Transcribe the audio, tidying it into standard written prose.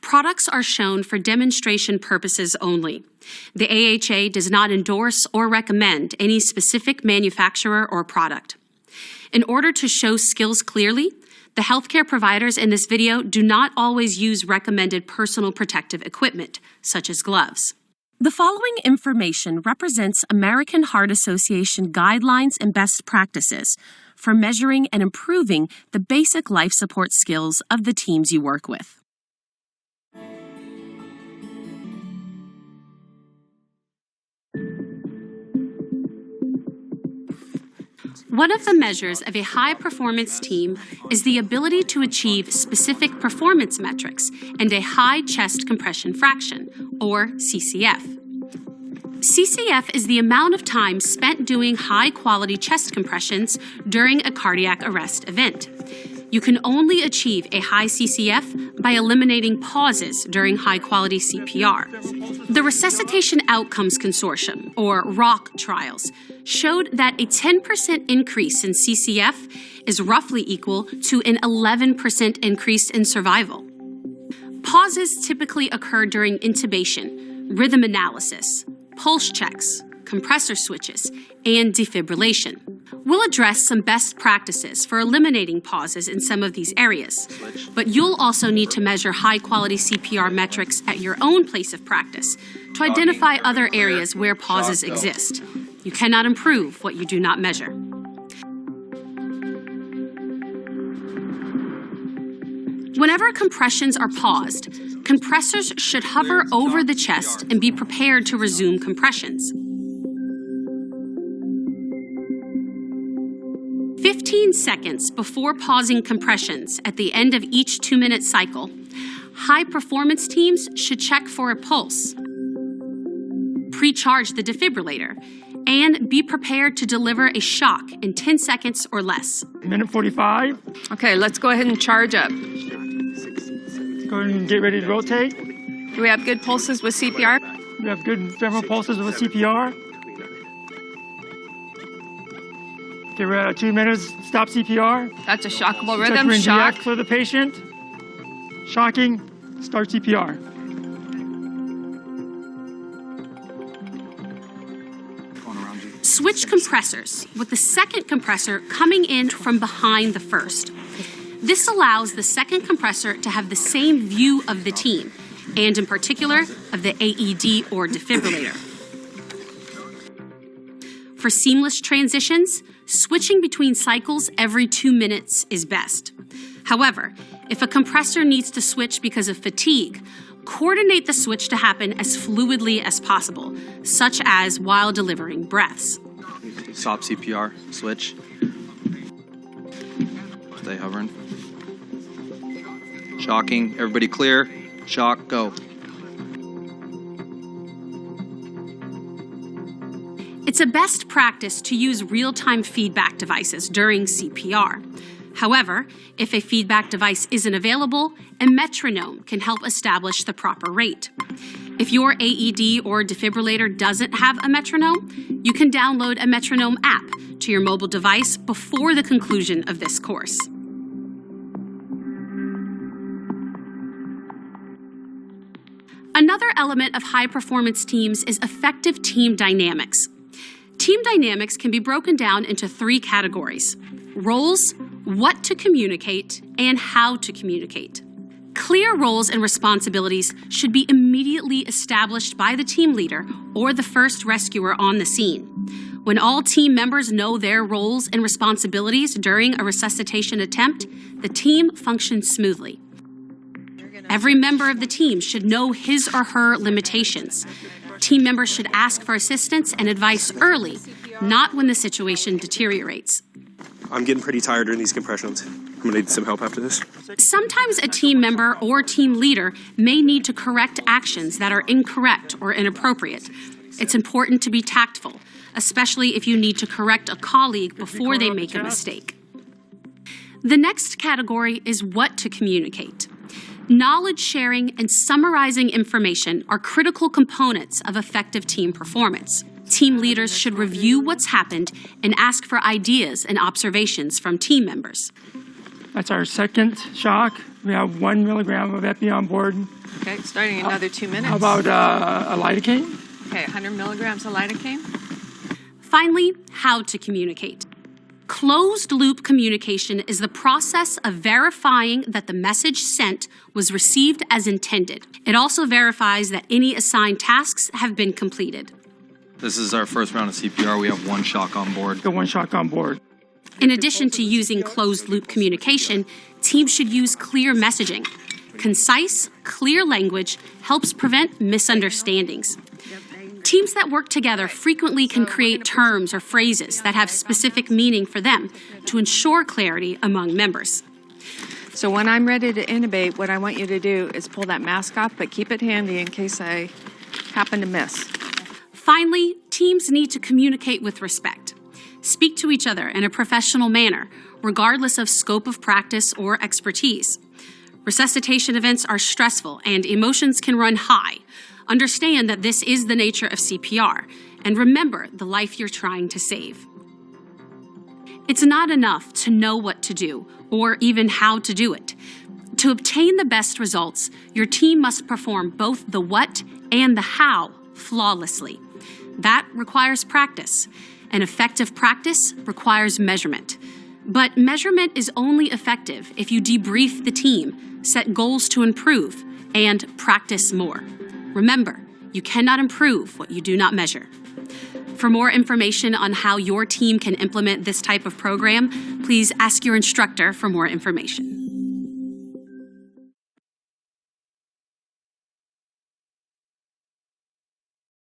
Products are shown for demonstration purposes only. The AHA does not endorse or recommend any specific manufacturer or product. In order to show skills clearly, the healthcare providers in this video do not always use recommended personal protective equipment, such as gloves. The following information represents American Heart Association guidelines and best practices for measuring and improving the basic life support skills of the teams you work with. One of the measures of a high-performance team is the ability to achieve specific performance metrics and a high chest compression fraction, or CCF. CCF is the amount of time spent doing high-quality chest compressions during a cardiac arrest event. You can only achieve a high CCF by eliminating pauses during high-quality CPR. The Resuscitation Outcomes Consortium, or ROC trials, showed that a 10% increase in CCF is roughly equal to an 11% increase in survival. Pauses typically occur during intubation, rhythm analysis, pulse checks, compressor switches, and defibrillation. We'll address some best practices for eliminating pauses in some of these areas, but you'll also need to measure high-quality CPR metrics at your own place of practice to identify other areas where pauses exist. You cannot improve what you do not measure. Whenever compressions are paused, compressors should hover over the chest and be prepared to resume compressions. 15 seconds before pausing compressions at the end of each 2-minute cycle, high-performance teams should check for a pulse, pre-charge the defibrillator, and be prepared to deliver a shock in 10 seconds or less. Minute 45. Okay, let's go ahead and charge up. Go ahead and get ready to rotate. Do we have good pulses with CPR? We have good femoral pulses with CPR. Okay, we're at 2 minutes. Stop CPR. That's a shockable Check rhythm. for Shock. for the patient. Shocking. Start CPR. Switch compressors, with the second compressor coming in from behind the first. This allows the second compressor to have the same view of the team, and in particular, of the AED or defibrillator. For seamless transitions, switching between cycles every 2 minutes is best. However, if a compressor needs to switch because of fatigue, coordinate the switch to happen as fluidly as possible, such as while delivering breaths. Stop CPR, switch. Stay hovering. Shocking, everybody clear. Shock, go. It's a best practice to use real-time feedback devices during CPR. However, if a feedback device isn't available, a metronome can help establish the proper rate. If your AED or defibrillator doesn't have a metronome, you can download a metronome app to your mobile device before the conclusion of this course. Another element of high-performance teams is effective team dynamics. Team dynamics can be broken down into 3 categories: roles, what to communicate, and how to communicate. Clear roles and responsibilities should be immediately established by the team leader or the first rescuer on the scene. When all team members know their roles and responsibilities during a resuscitation attempt, the team functions smoothly. Every member of the team should know his or her limitations. Team members should ask for assistance and advice early, not when the situation deteriorates. I'm getting pretty tired during these compressions. I'm gonna need some help after this. Sometimes a team member or team leader may need to correct actions that are incorrect or inappropriate. It's important to be tactful, especially if you need to correct a colleague before they make a mistake. The next category is what to communicate. Knowledge sharing and summarizing information are critical components of effective team performance. Team leaders should review what's happened and ask for ideas and observations from team members. That's our second shock. We have 1 milligram of epi on board. Okay, starting in another 2 minutes. How about a lidocaine? Okay, 100 milligrams of lidocaine. Finally, how to communicate. Closed-loop communication is the process of verifying that the message sent was received as intended. It also verifies that any assigned tasks have been completed. This is our first round of CPR. We have 1 shock on board. The one shock on board. In addition to using closed-loop communication, teams should use clear messaging. Concise, clear language helps prevent misunderstandings. Teams that work together frequently can create terms or phrases that have specific meaning for them to ensure clarity among members. So when I'm ready to intubate, what I want you to do is pull that mask off, but keep it handy in case I happen to miss. Finally, teams need to communicate with respect. Speak to each other in a professional manner, regardless of scope of practice or expertise. Resuscitation events are stressful and emotions can run high. Understand that this is the nature of CPR, and remember the life you're trying to save. It's not enough to know what to do, or even how to do it. To obtain the best results, your team must perform both the what and the how flawlessly. That requires practice, and effective practice requires measurement. But measurement is only effective if you debrief the team, set goals to improve, and practice more. Remember, you cannot improve what you do not measure. For more information on how your team can implement this type of program, please ask your instructor for more information.